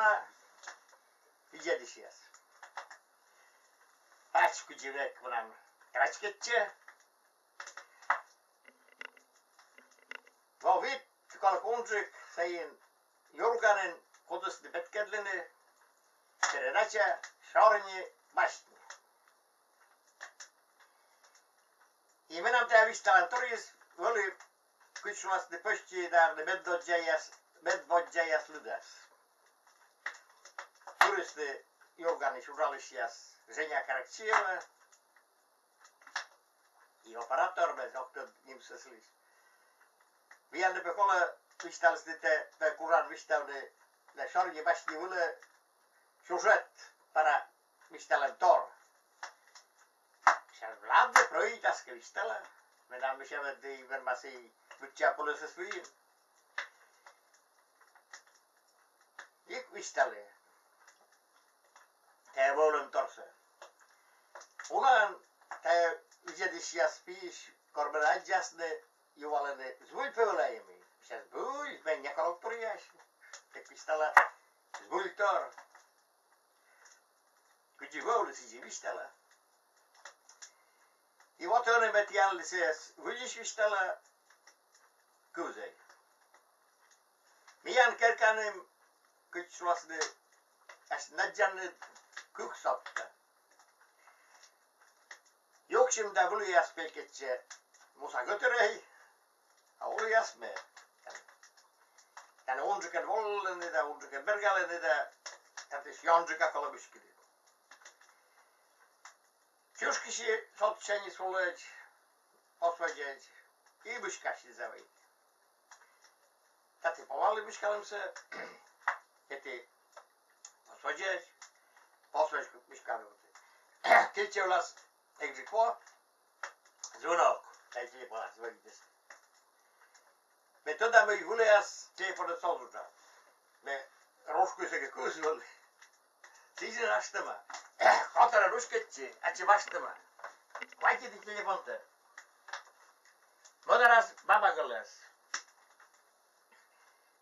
Jurgana Vijadishias. Pačku divek nam kračketje. Vad vet kalla konsik säger Jurganen kodus de betkedlene Terenacha Shaurni Bashni. I menam te vistalan toris oli kutsumas de posti där de Medvodjajas ludas. Turis de Jurgani Shuralisias Żenia Karakciela I operator bez okto nim se slis. Viande pe kolle vistals de kuran vistavne de Shaurni Bashni ule sjužet para vistalen tor. Sen vladde proitas que vistala. Medan me kävet de vermasi butja polöses vin. Gick vistale. Te volum torse. Ulan te vizedisias piš korbenadjasne juvalene zvul pöläimi. Sen zvul venja koloktorias. Te vistala zvul tor. Kuji volus vistala. I wat hören met jälle ses vujisvistala kuzei. Mian kerkanem kutslasde as nadjanne kuksapta. Joksim da vulias pelketse musa götörei. Aulias me. Kan onjuken vollen da onjuken bergalen da tatis jonjuka kalabiskidi. Чушкиси сотчани солeć osvađać I buškaši zavej. Tati povali buškalem se, eti osvađać, posvađ buškalem se. Kilče vlas egži kvo, zvonok, taj će polas vojite se. Metoda me vulejas će poda solžuča. Me rošku se ga kuzvali. Siđe naštama. Kotara ruškeći, a će vaštama. Hvatiti telefonte. Modaras baba galas.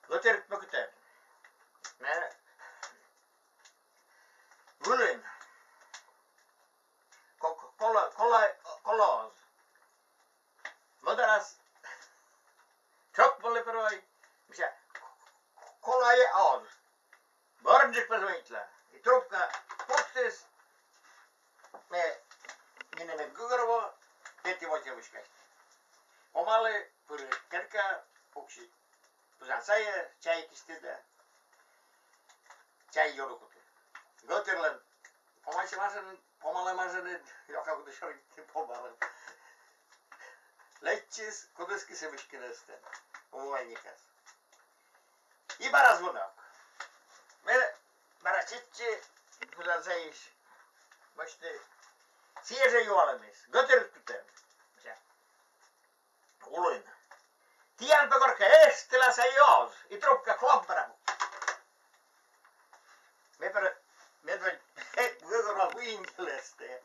Goter pokuten. Ne. Vulin. Kolos. Modaras. Çok bolle peroj. Misja. Kola je az. Borđik pozvojitla. I trupka pokstis. Me mineme Gugorovo, peti vođe viškajte. Omale, puri kerka, pukši puzansaje, čaj kistide, čaj jorukute. Gotirlen, pomale mažene, joka bude šoriti pomale. Lećis, kodeski se viškinesten, umuvajnikas. I bara zvonok. Me bara čeće, puzansajiš, možete svježe juolemis, gotirkuten. Uloin. Tien pekorka estela sai jos, I trupka kloppara. Me medved Gugorovo vuinkeleste.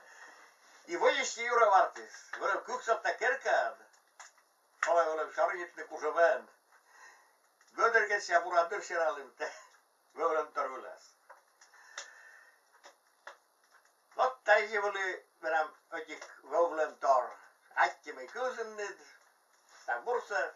I vojisti jure vartis. Volem kuksata kerkad. Volem šarjitne kužoven. Goderkets ja pura tyršeralimte. Volem torvulas. Lotta ei voli venam otik volem tor. Äkki me kuusennid. Sitä bursa